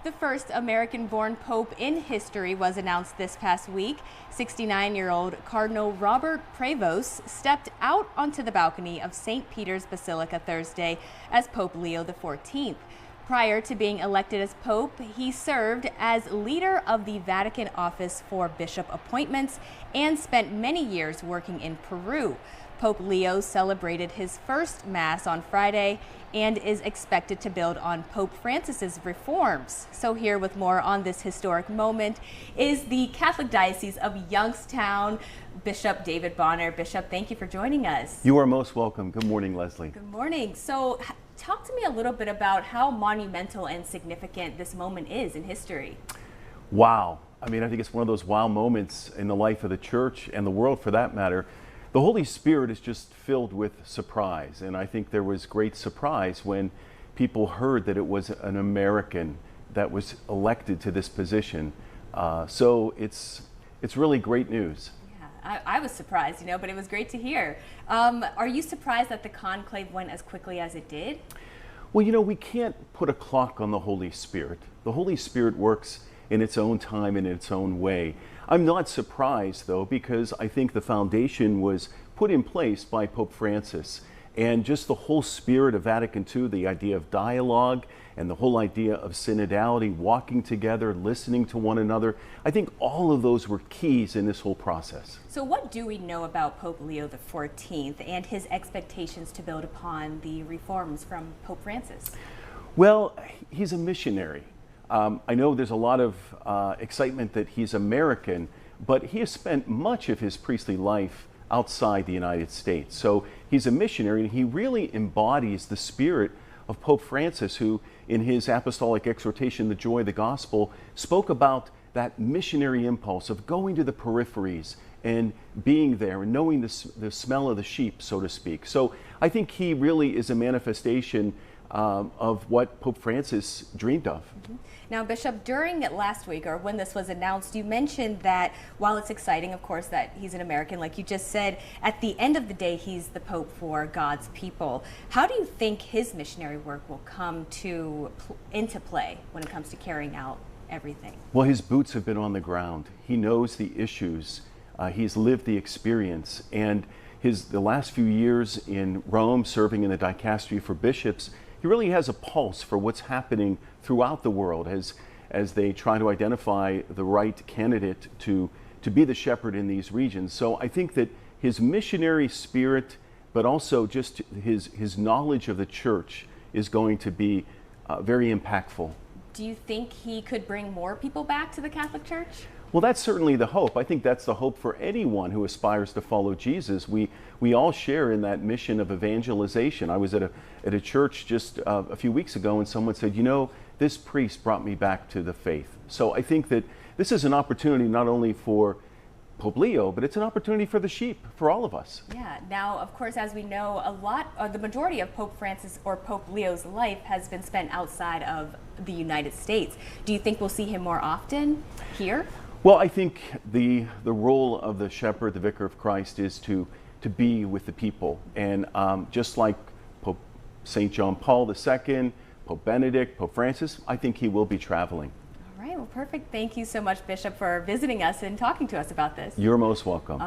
The first American-born pope in history was announced this past week. 69-year-old Cardinal Robert Prevost stepped out onto the balcony of St. Peter's Basilica Thursday as Pope Leo XIV. Prior to being elected as Pope, he served as leader of the Vatican Office for Bishop Appointments and spent many years working in Peru. Pope Leo celebrated his first Mass on Friday and is expected to build on Pope Francis's reforms. So here with more on this historic moment is the Catholic Diocese of Youngstown, Bishop David Bonner. Bishop, thank you for joining us. You are most welcome. Good morning, Leslie. Good morning. So talk to me a little bit about how monumental and significant this moment is in history. Wow. I mean, I think it's one of those wow moments in the life of the church and the world for that matter. The Holy Spirit is just filled with surprise, and I think there was great surprise when people heard that it was an American that was elected to this position. So it's really great news. Yeah, I was surprised, but it was great to hear. Are you surprised that the conclave went as quickly as it did? Well, we can't put a clock on the Holy Spirit. The Holy Spirit works in its own time and in its own way. I'm not surprised, though, because I think the foundation was put in place by Pope Francis. And just the whole spirit of Vatican II, the idea of dialogue and the whole idea of synodality, walking together, listening to one another, I think all of those were keys in this whole process. So what do we know about Pope Leo XIV and his expectations to build upon the reforms from Pope Francis? Well, he's a missionary. I know there's a lot of excitement that he's American, but he has spent much of his priestly life outside the United States. So he's a missionary, and he really embodies the spirit of Pope Francis, who in his apostolic exhortation, The Joy of the Gospel, spoke about that missionary impulse of going to the peripheries and being there and knowing the smell of the sheep, so to speak. So I think he really is a manifestation of what Pope Francis dreamed of. Mm-hmm. Now, Bishop, during last week, or when this was announced, you mentioned that while it's exciting, of course, that he's an American, like you just said, at the end of the day, he's the Pope for God's people. How do you think his missionary work will come into play when it comes to carrying out everything? Well, his boots have been on the ground. He knows the issues. He's lived the experience. And the last few years in Rome, serving in the dicastery for bishops, he really has a pulse for what's happening throughout the world as they try to identify the right candidate to be the shepherd in these regions. So I think that his missionary spirit, but also just his knowledge of the church, is going to be very impactful. Do you think he could bring more people back to the Catholic Church? Well, that's certainly the hope. I think that's the hope for anyone who aspires to follow Jesus. We all share in that mission of evangelization. I was at a church just a few weeks ago, and someone said, this priest brought me back to the faith. So I think that this is an opportunity not only for Pope Leo, but it's an opportunity for the sheep, for all of us. Yeah. Now, of course, as we know, the majority of Pope Francis or Pope Leo's life has been spent outside of the United States. Do you think we'll see him more often here? Well, I think the role of the shepherd, the vicar of Christ, is to be with the people. And just like Pope St. John Paul II, Pope Benedict, Pope Francis, I think he will be traveling. All right, well, perfect. Thank you so much, Bishop, for visiting us and talking to us about this. You're most welcome.